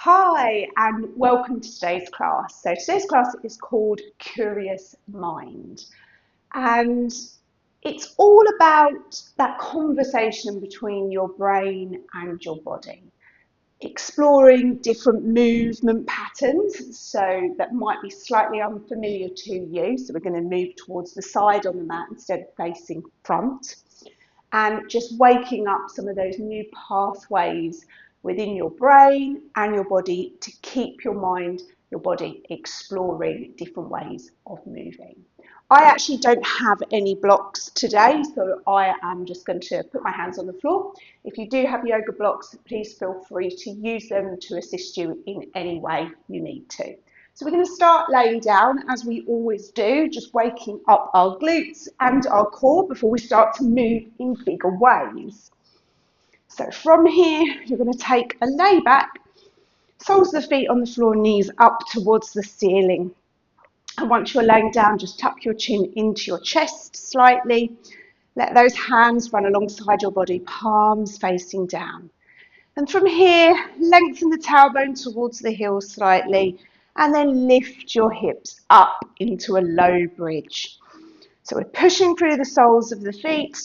Hi and welcome to today's class. So today's class is called Curious Mind, and it's all about that conversation between your brain and your body, exploring different movement patterns so that might be slightly unfamiliar to you. So we're going to move towards the side on the mat instead of facing front, and just waking up some of those new pathways within your brain and your body to keep your mind, your body exploring different ways of moving. I actually don't have any blocks today, so I am just going to put my hands on the floor. If you do have yoga blocks, please feel free to use them to assist you in any way you need to. So we're going to start laying down as we always do, just waking up our glutes and our core before we start to move in bigger ways. So from here, you're going to take a lay back, soles of the feet on the floor, knees up towards the ceiling. And once you're laying down, just tuck your chin into your chest slightly. Let those hands run alongside your body, palms facing down. And from here, lengthen the tailbone towards the heel slightly, and then lift your hips up into a low bridge. So we're pushing through the soles of the feet,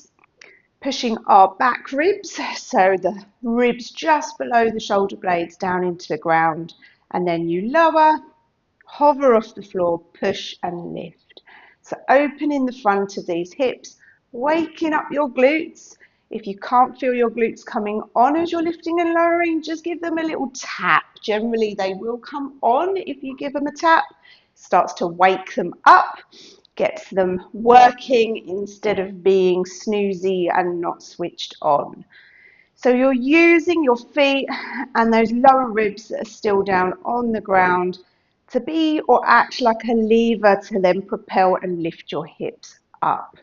pushing our back ribs, so the ribs just below the shoulder blades down into the ground, and then you lower, hover off the floor, push and lift. So opening the front of these hips, waking up your glutes. If you can't feel your glutes coming on as you're lifting and lowering, just give them a little tap. Generally, they will come on if you give them a tap. Starts to wake them up, gets them working instead of being snoozy and not switched on. So you're using your feet and those lower ribs that are still down on the ground to be or act like a lever to then propel and lift your hips up.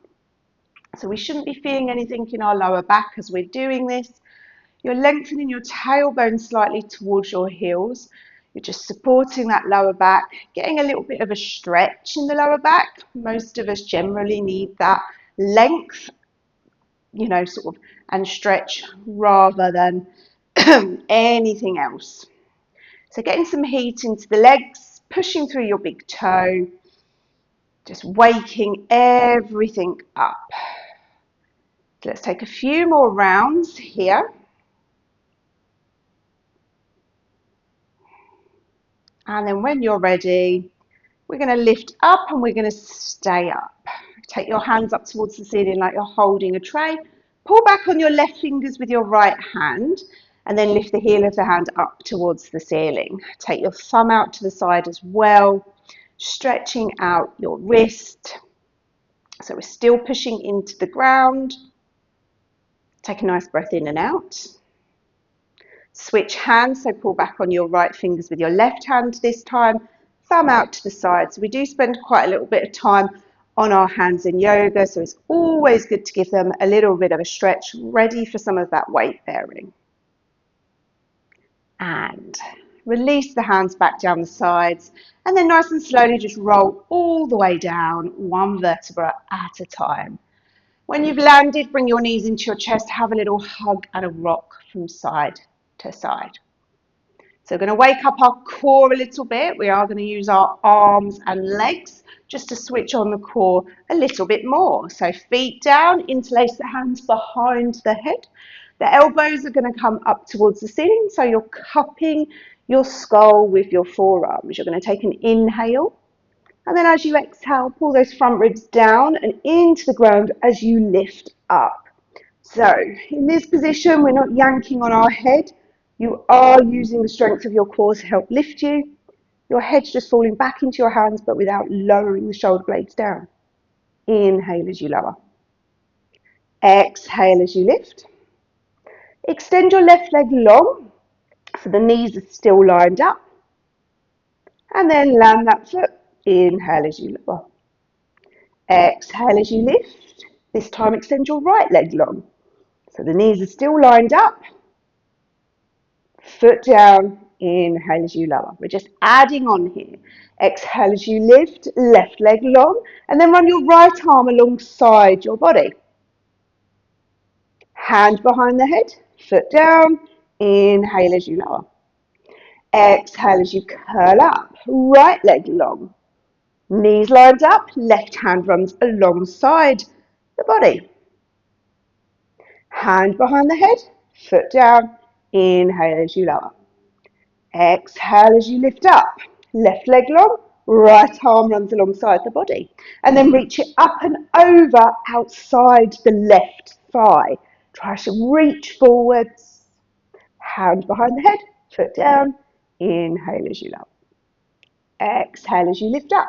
So we shouldn't be feeling anything in our lower back as we're doing this. You're lengthening your tailbone slightly towards your heels. You're just supporting that lower back, getting a little bit of a stretch in the lower back. Most of us generally need that length, sort of, and stretch rather than anything else. So getting some heat into the legs, pushing through your big toe, just waking everything up. Let's take a few more rounds here. And then when you're ready, we're going to lift up and we're going to stay up. Take your hands up towards the ceiling like you're holding a tray. Pull back on your left fingers with your right hand and then lift the heel of the hand up towards the ceiling. Take your thumb out to the side as well, stretching out your wrist. So we're still pushing into the ground. Take a nice breath in and out. Switch hands, so pull back on your right fingers with your left hand this time, thumb out to the side. So we do spend quite a little bit of time on our hands in yoga, so it's always good to give them a little bit of a stretch, ready for some of that weight bearing. And release the hands back down the sides, and then nice and slowly just roll all the way down, one vertebra at a time. When you've landed, bring your knees into your chest, have a little hug and a rock from side to side. So we're going to wake up our core a little bit. We are going to use our arms and legs just to switch on the core a little bit more. So feet down, interlace the hands behind the head. The elbows are going to come up towards the ceiling, so you're cupping your skull with your forearms. You're going to take an inhale, and then as you exhale, pull those front ribs down and into the ground as you lift up. So in this position, we're not yanking on our head. You are using the strength of your core to help lift you. Your head's just falling back into your hands, but without lowering the shoulder blades down. Inhale as you lower. Exhale as you lift. Extend your left leg long, so the knees are still lined up. And then land that foot. Inhale as you lower. Exhale as you lift. This time extend your right leg long, so the knees are still lined up. Foot down, inhale as you lower. We're just adding on here. Exhale as you lift, left leg long, and then run your right arm alongside your body. Hand behind the head, foot down, inhale as you lower. Exhale as you curl up, right leg long. Knees lined up, left hand runs alongside the body. Hand behind the head, foot down. Inhale as you lower. Exhale as you lift up. Left leg long, right arm runs alongside the body. And then reach it up and over outside the left thigh. Try to reach forwards. Hand behind the head, foot down. Inhale as you lower. Exhale as you lift up.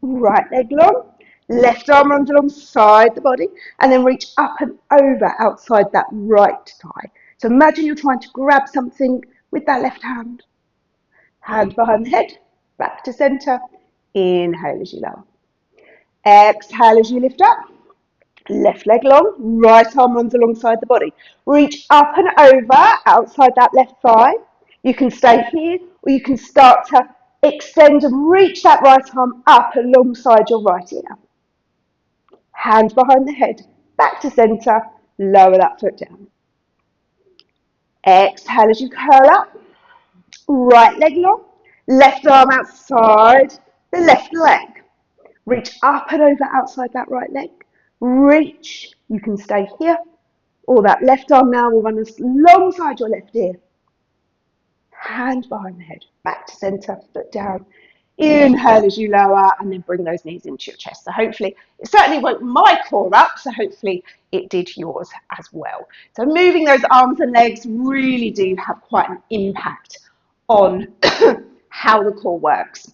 Right leg long. Left arm runs alongside the body. And then reach up and over outside that right thigh. So imagine you're trying to grab something with that left hand. Hand behind the head, back to centre. Inhale as you lower. Exhale as you lift up. Left leg long, right arm runs alongside the body. Reach up and over outside that left thigh. You can stay here or you can start to extend and reach that right arm up alongside your right ear. Hand behind the head, back to centre, lower that foot down. Exhale as you curl up. Right leg long, left arm outside the left leg. Reach up and over outside that right leg. Reach, you can stay here, or that left arm now will run alongside your left ear. Hand behind the head, back to centre, foot down. Inhale as you lower and then bring those knees into your chest. So hopefully, it certainly woke my core up, so hopefully it did yours as well. So moving those arms and legs really do have quite an impact on how the core works.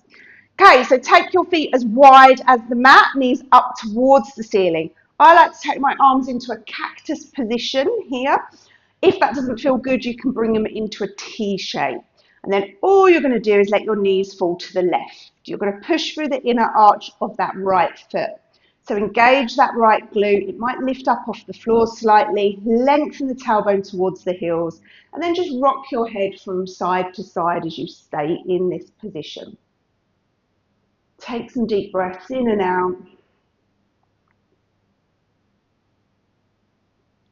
Okay, so take your feet as wide as the mat, knees up towards the ceiling. I like to take my arms into a cactus position here. If that doesn't feel good, you can bring them into a T shape. And then all you're going to do is let your knees fall to the left. You're going to push through the inner arch of that right foot. So engage that right glute. It might lift up off the floor slightly, lengthen the tailbone towards the heels, and then just rock your head from side to side as you stay in this position. Take some deep breaths in and out.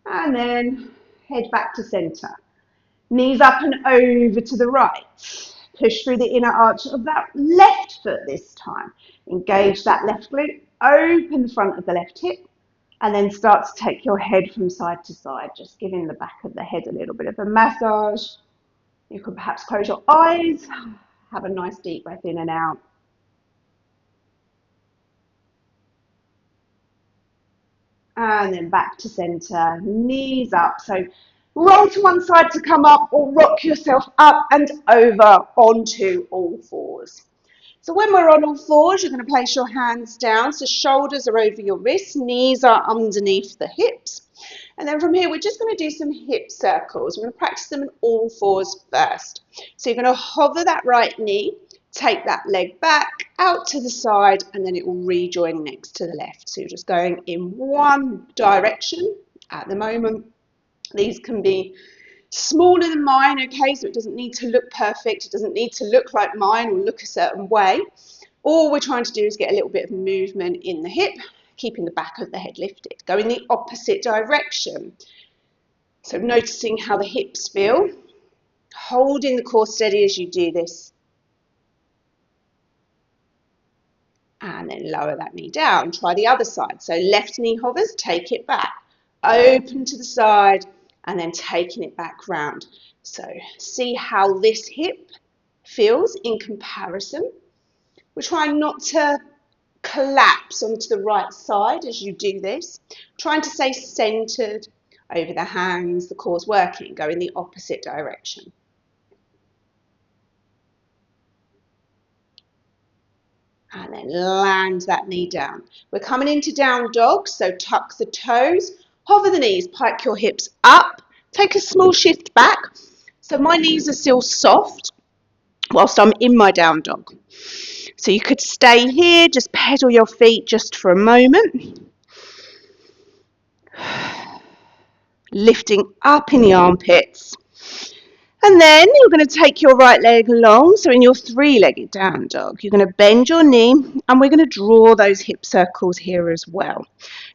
And then head back to centre. Knees up and over to the right. Push through the inner arch of that left foot this time. Engage that left glute. Open the front of the left hip. And then start to take your head from side to side. Just giving the back of the head a little bit of a massage. You could perhaps close your eyes. Have a nice deep breath in and out. And then back to centre, knees up. So roll to one side to come up or rock yourself up and over onto all fours. So when we're on all fours, you're going to place your hands down. So shoulders are over your wrists, knees are underneath the hips. And then from here, we're just going to do some hip circles. We're going to practice them in all fours first. So you're going to hover that right knee. Take that leg back, out to the side, and then it will rejoin next to the left. So you're just going in one direction at the moment. These can be smaller than mine, okay, so it doesn't need to look perfect. It doesn't need to look like mine or look a certain way. All we're trying to do is get a little bit of movement in the hip, keeping the back of the head lifted. Go in the opposite direction. So noticing how the hips feel. Holding the core steady as you do this. And then lower that knee down. Try the other side. So left knee hovers, take it back. Open to the side and then taking it back round. So see how this hip feels in comparison. We're trying not to collapse onto the right side as you do this. Trying to stay centered over the hands, the core's working. Go in the opposite direction. And then land that knee down. We're coming into down dog, so tuck the toes, hover the knees, pike your hips up, take a small shift back. So my knees are still soft whilst I'm in my down dog. So you could stay here, just pedal your feet just for a moment. Lifting up in the armpits. And then you're going to take your right leg along. So in your three-legged down dog, you're going to bend your knee and we're going to draw those hip circles here as well.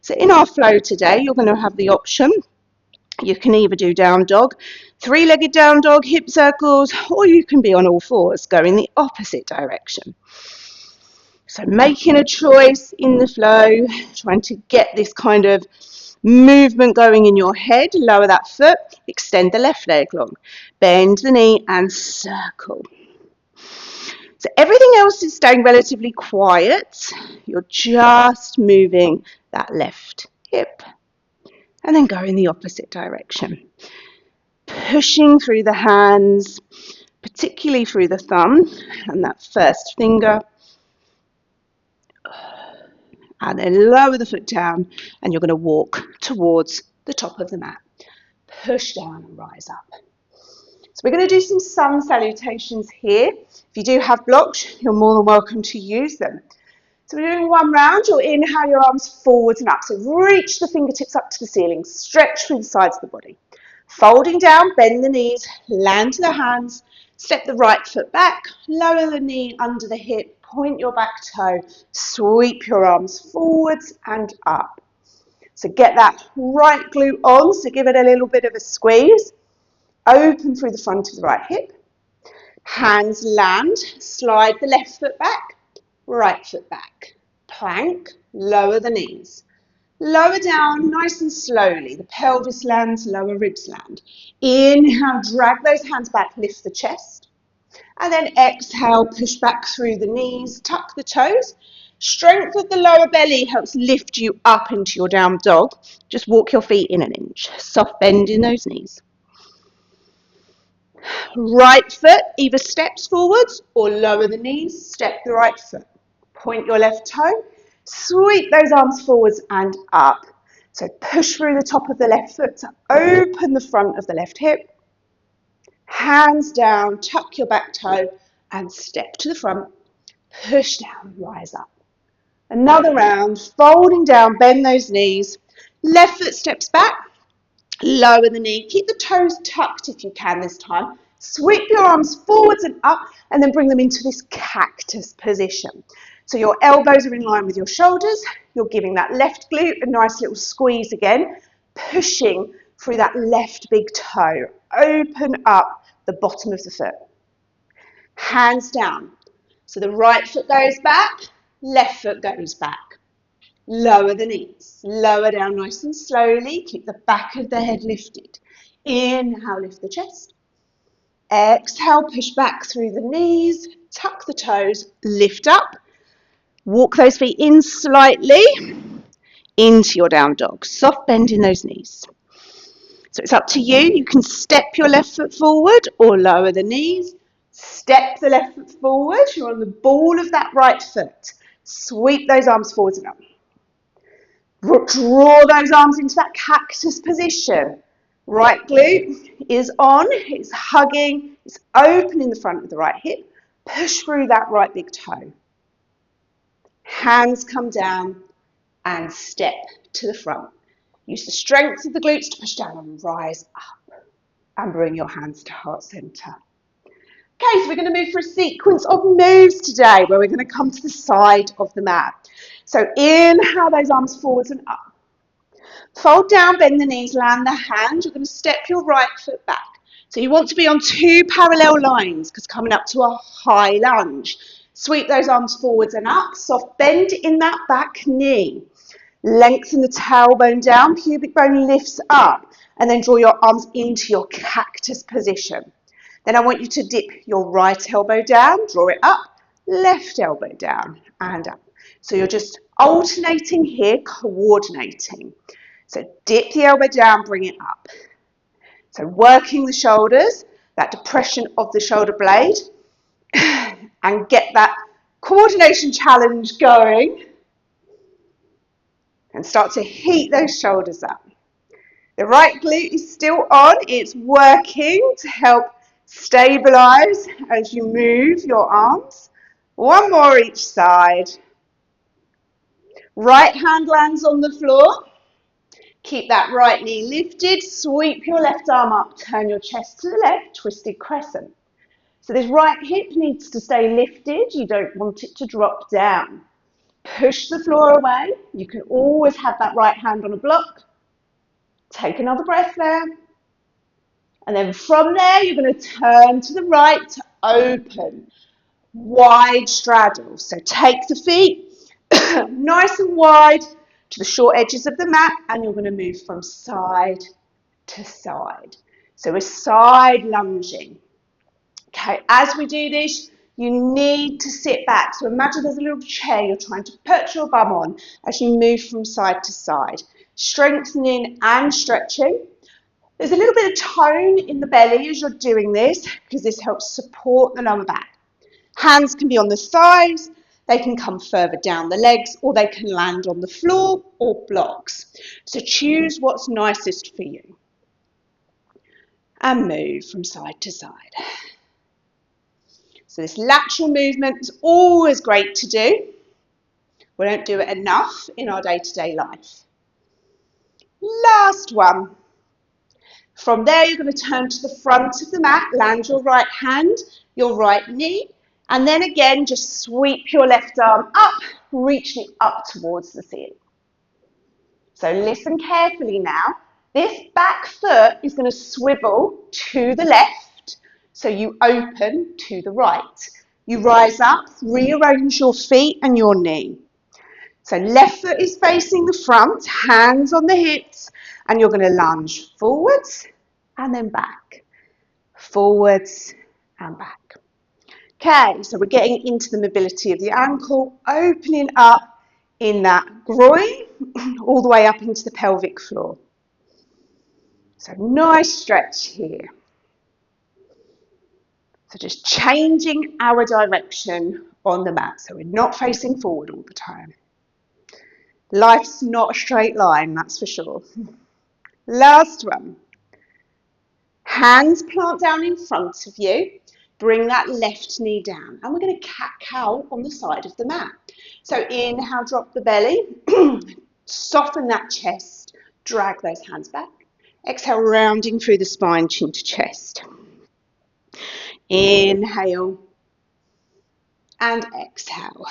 So in our flow today, you're going to have the option You can either do down dog, three-legged down dog, hip circles, or you can be on all fours, going the opposite direction. So making a choice in the flow, trying to get this kind of movement going in your head. Lower that foot, extend the left leg long, bend the knee and circle. So everything else is staying relatively quiet. You're just moving that left hip and then go in the opposite direction. Pushing through the hands, particularly through the thumb and that first finger. And then lower the foot down and you're going to walk towards the top of the mat. Push down and rise up. So we're going to do some sun salutations here. If you do have blocks, you're more than welcome to use them. So we're doing one round. You'll inhale your arms forwards and up. So reach the fingertips up to the ceiling. Stretch through the sides of the body. Folding down, bend the knees, land to the hands. Step the right foot back, lower the knee under the hip, point your back toe, sweep your arms forwards and up. So get that right glute on, so give it a little bit of a squeeze. Open through the front of the right hip. Hands land, slide the left foot back, right foot back. Plank, lower the knees. Lower down nice and slowly. The pelvis lands, lower ribs land. Inhale, drag those hands back, lift the chest. And then exhale, push back through the knees, tuck the toes. Strength of the lower belly helps lift you up into your down dog. Just walk your feet in an inch. Soft bend in those knees. Right foot either steps forwards or lower the knees, step the right foot. Point your left toe, sweep those arms forwards and up. So push through the top of the left foot to open the front of the left hip. Hands down, tuck your back toe and step to the front. Push down, rise up. Another round, folding down, bend those knees. Left foot steps back, lower the knee. Keep the toes tucked if you can this time. Sweep your arms forwards and up and then bring them into this cactus position. So your elbows are in line with your shoulders. You're giving that left glute a nice little squeeze again, pushing through that left big toe. Open up the bottom of the foot. Hands down. So the right foot goes back, left foot goes back. Lower the knees, lower down nice and slowly. Keep the back of the head lifted. Inhale, lift the chest. Exhale, push back through the knees, tuck the toes, lift up. Walk those feet in slightly into your down dog. Soft bend in those knees. So it's up to you. You can step your left foot forward or lower the knees. Step the left foot forward. You're on the ball of that right foot. Sweep those arms forwards and up. Draw those arms into that cactus position. Right glute is on, it's hugging, it's open in the front of the right hip. Push through that right big toe. Hands come down and step to the front. Use the strength of the glutes to push down and rise up. And bring your hands to heart center. Okay, so we're going to move for a sequence of moves today where we're going to come to the side of the mat. So inhale those arms forwards and up. Fold down, bend the knees, land the hands. You're going to step your right foot back. So you want to be on two parallel lines because coming up to a high lunge. Sweep those arms forwards and up. Soft bend in that back knee. Lengthen the tailbone down, pubic bone lifts up. And then draw your arms into your cactus position. Then I want you to dip your right elbow down, draw it up, left elbow down and up. So you're just alternating here, coordinating. So dip the elbow down, bring it up. So working the shoulders, that depression of the shoulder blade, and get that coordination challenge going. And start to heat those shoulders up. The right glute is still on, it's working to help stabilize as you move your arms. One more each side. Right hand lands on the floor. Keep that right knee lifted, sweep your left arm up, turn your chest to the left, twisted crescent. So this right hip needs to stay lifted, you don't want it to drop down. Push the floor away, you can always have that right hand on a block. Take another breath there. And then from there, you're going to turn to the right to open. Wide straddle. So take the feet nice and wide to the short edges of the mat, and you're going to move from side to side. So we're side lunging. Okay, as we do this, you need to sit back. So imagine there's a little chair you're trying to perch your bum on as you move from side to side. Strengthening and stretching. There's a little bit of tone in the belly as you're doing this because this helps support the lower back. Hands can be on the thighs, they can come further down the legs, or they can land on the floor or blocks. So choose what's nicest for you. And move from side to side. So this lateral movement is always great to do. We don't do it enough in our day-to-day life. Last one. From there, you're going to turn to the front of the mat, land your right hand, your right knee, and then again, just sweep your left arm up, reaching up towards the ceiling. So listen carefully now. This back foot is going to swivel to the left, so you open to the right. You rise up, rearrange your feet and your knee. So left foot is facing the front, hands on the hips, and you're going to lunge forwards and then back, forwards and back. Okay, so we're getting into the mobility of the ankle, opening up in that groin, all the way up into the pelvic floor. So nice stretch here. So just changing our direction on the mat, so we're not facing forward all the time. Life's not a straight line, that's for sure. Last one. Hands plant down in front of you. Bring that left knee down. And we're going to cat-cow on the side of the mat. So inhale, drop the belly. Soften that chest. Drag those hands back. Exhale, rounding through the spine, chin to chest. Inhale. And exhale.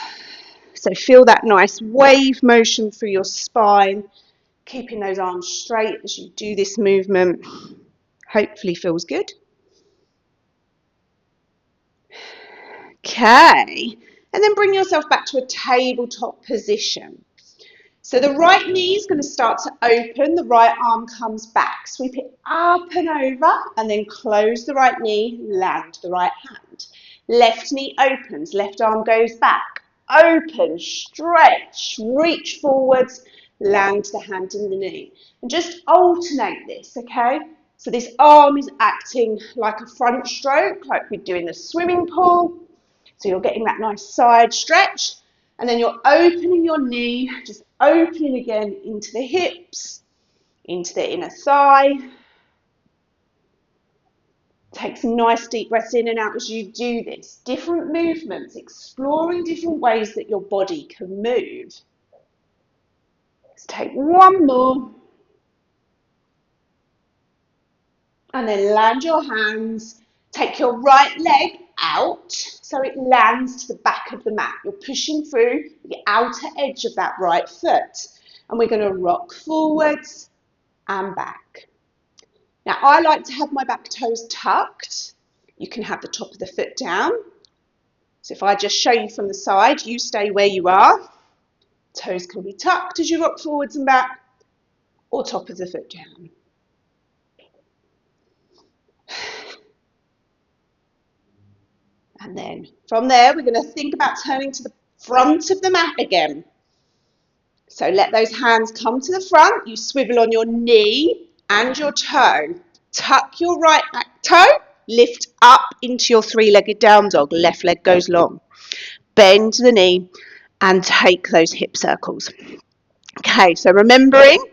So feel that nice wave motion through your spine. Keeping those arms straight as you do this movement. Hopefully feels good. Okay, and then bring yourself back to a tabletop position. So the right knee is going to start to open, the right arm comes back. Sweep it up and over, and then close the right knee, land the right hand. Left knee opens, left arm goes back. Open, stretch, reach forwards, land the hand in the knee. And just alternate this, okay? So this arm is acting like a front stroke, like we do in the swimming pool. So you're getting that nice side stretch, and then you're opening your knee, just opening again into the hips, into the inner thigh. Take some nice deep breaths in and out as you do this. Different movements, exploring different ways that your body can move. Let's take one more. And then land your hands. Take your right leg out so it lands to the back of the mat. You're pushing through the outer edge of that right foot. And we're going to rock forwards and back. Now, I like to have my back toes tucked. You can have the top of the foot down. So if I just show you from the side, you stay where you are. Toes can be tucked as you rock forwards and back, or top of the foot down. And then from there, we're going to think about turning to the front of the mat again. So let those hands come to the front. You swivel on your knee and your toe. Tuck your right back toe. Lift up into your three-legged down dog. Left leg goes long. Bend the knee and take those hip circles. Okay, so remembering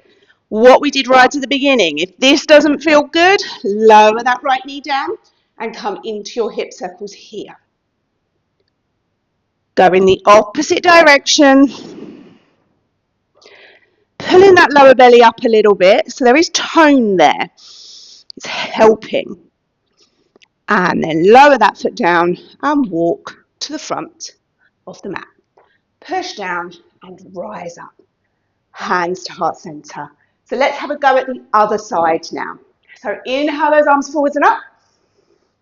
what we did right at the beginning. If this doesn't feel good, lower that right knee down and come into your hip circles here. Go in the opposite direction. Pulling that lower belly up a little bit, so there is tone there. It's helping. And then lower that foot down and walk to the front of the mat. Push down and rise up. Hands to heart center. So let's have a go at the other side now. So inhale those arms forwards and up.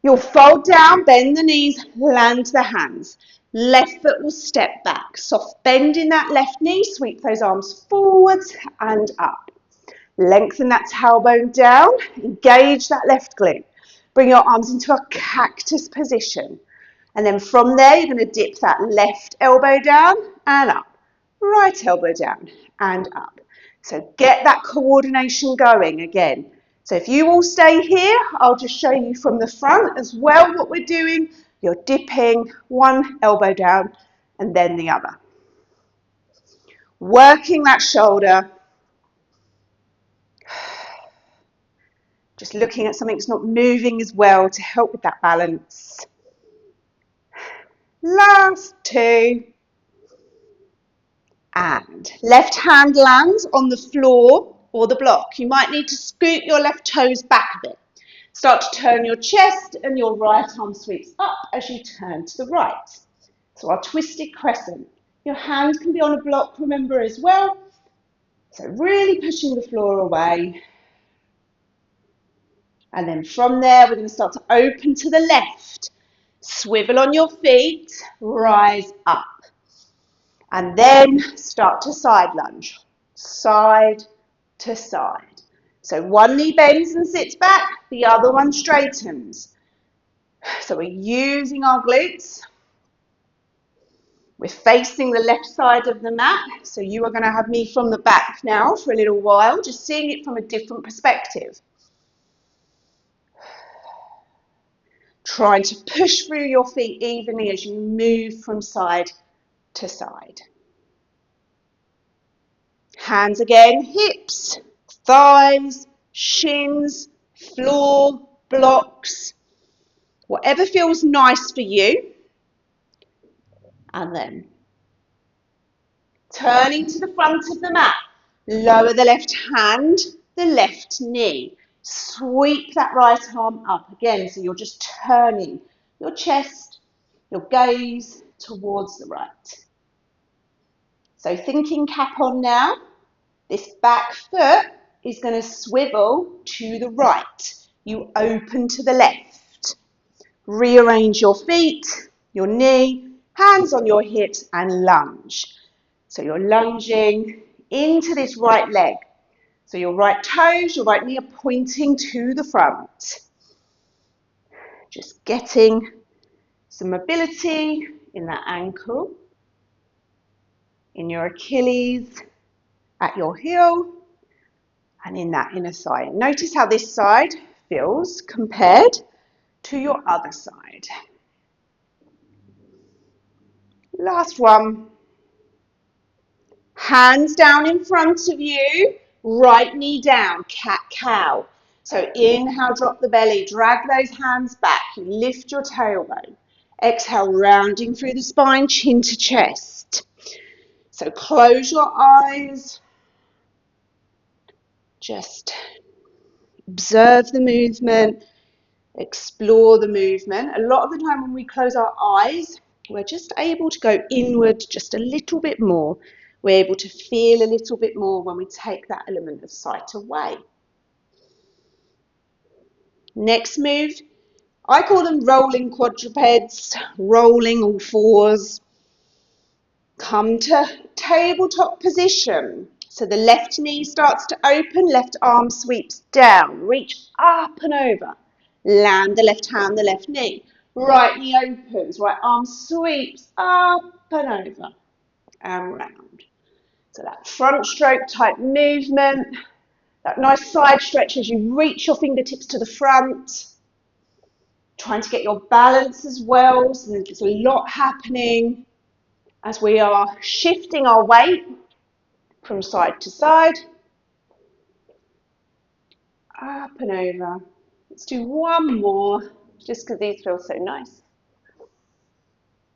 You'll fold down, bend the knees, land the hands. Left foot will step back. Soft bend in that left knee, sweep those arms forwards and up. Lengthen that tailbone down, engage that left glute. Bring your arms into a cactus position. And then from there, you're going to dip that left elbow down and up. Right elbow down and up. So get that coordination going again. So if you all stay here, I'll just show you from the front as well what we're doing. You're dipping one elbow down and then the other. Working that shoulder. Just looking at something that's not moving as well to help with that balance. Last two. And left hand lands on the floor or the block. You might need to scoot your left toes back a bit. Start to turn your chest and your right arm sweeps up as you turn to the right. So our twisted crescent. Your hand can be on a block, remember, as well. So really pushing the floor away. And then from there, we're going to start to open to the left. Swivel on your feet, rise up. And then start to side lunge, side to side. So one knee bends and sits back, the other one straightens. So we're using our glutes. We're facing the left side of the mat. So you are going to have me from the back now for a little while, just seeing it from a different perspective. Trying to push through your feet evenly as you move from side to side. Hands again, hips, thighs, shins, floor, blocks, whatever feels nice for you. And then turning to the front of the mat, lower the left hand, the left knee. Sweep that right arm up again, so you're just turning your chest, your gaze towards the right. So thinking cap on now. This back foot is going to swivel to the right. You open to the left. Rearrange your feet, your knee, hands on your hips and lunge. So you're lunging into this right leg. So your right toes, your right knee are pointing to the front. Just getting some mobility in that ankle, in your Achilles, at your heel, and in that inner thigh. Notice how this side feels compared to your other side. Last one. Hands down in front of you, right knee down, cat-cow. So inhale, drop the belly, drag those hands back, you lift your tailbone. Exhale, rounding through the spine, chin to chest. So close your eyes. Just observe the movement, explore the movement. A lot of the time when we close our eyes, we're just able to go inward just a little bit more. We're able to feel a little bit more when we take that element of sight away. Next move, I call them rolling quadrupeds, rolling all fours. Come to tabletop position. So the left knee starts to open, left arm sweeps down, reach up and over. Land the left hand, the left knee. Right knee opens, right arm sweeps up and over and round. So that front stroke type movement, that nice side stretch as you reach your fingertips to the front. Trying to get your balance as well, so there's a lot happening as we are shifting our weight from side to side. Up and over. Let's do one more, just because these feel so nice.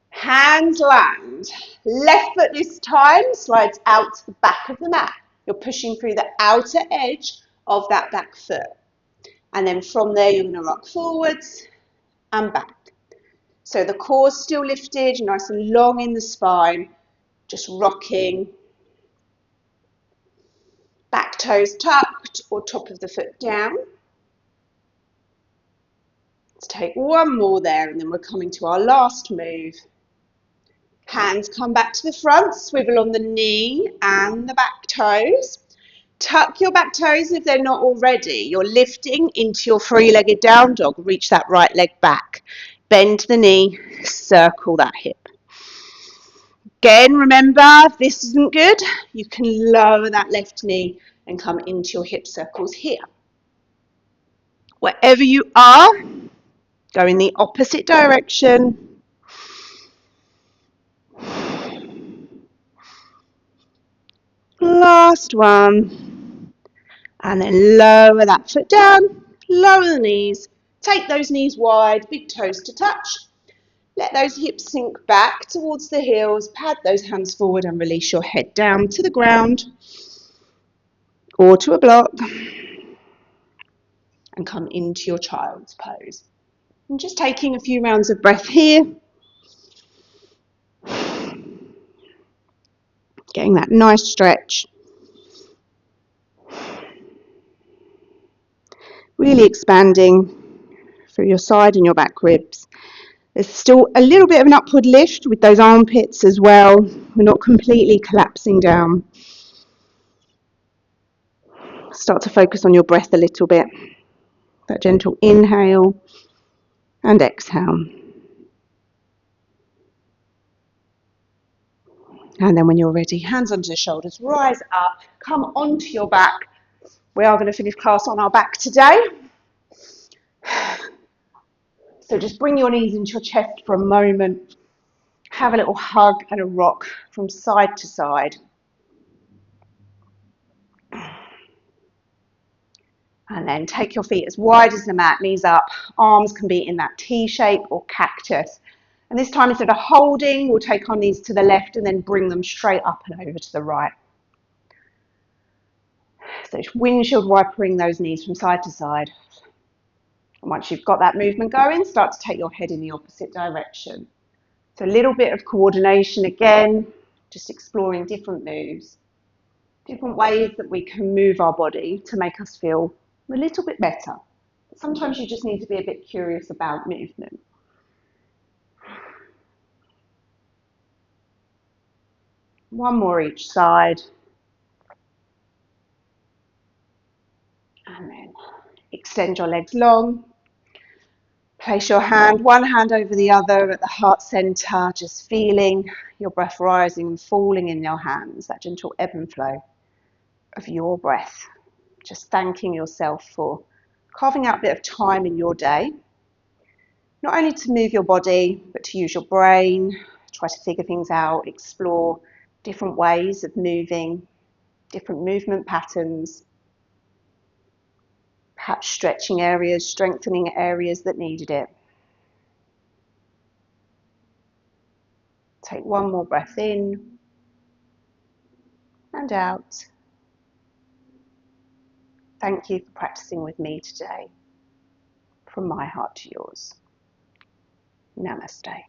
Hands land. Left foot this time slides out to the back of the mat. You're pushing through the outer edge of that back foot. And then from there, you're going to rock forwards and back. So the core's still lifted, nice and long in the spine, just rocking Back toes tucked or top of the foot down. Let's take one more there and then we're coming to our last move. Hands come back to the front, swivel on the knee and the back toes. Tuck your back toes if they're not already. You're lifting into your three-legged down dog. Reach that right leg back. Bend the knee, circle that hip. Again, remember, if this isn't good, you can lower that left knee and come into your hip circles here. Wherever you are, go in the opposite direction. Last one. And then lower that foot down, lower the knees. Take those knees wide, big toes to touch. Let those hips sink back towards the heels. Pad those hands forward and release your head down to the ground or to a block. And come into your child's pose. And just taking a few rounds of breath here. Getting that nice stretch. Really expanding through your side and your back ribs. There's still a little bit of an upward lift with those armpits as well. We're not completely collapsing down. Start to focus on your breath a little bit. That gentle inhale and exhale. And then when you're ready, hands under the shoulders, rise up, come onto your back. We are going to finish class on our back today. So just bring your knees into your chest for a moment. Have a little hug and a rock from side to side. And then take your feet as wide as the mat, knees up. Arms can be in that T shape or cactus. And this time, instead of holding, we'll take our knees to the left and then bring them straight up and over to the right. So windshield wipering those knees from side to side. And once you've got that movement going, start to take your head in the opposite direction. So a little bit of coordination again, just exploring different moves, different ways that we can move our body to make us feel a little bit better. But sometimes you just need to be a bit curious about movement. One more each side. And then extend your legs long. Place your hand, one hand over the other at the heart center, just feeling your breath rising and falling in your hands, that gentle ebb and flow of your breath. Just thanking yourself for carving out a bit of time in your day, not only to move your body, but to use your brain, try to figure things out, explore different ways of moving, different movement patterns, perhaps stretching areas, strengthening areas that needed it. Take one more breath in and out. Thank you for practicing with me today. From my heart to yours. Namaste.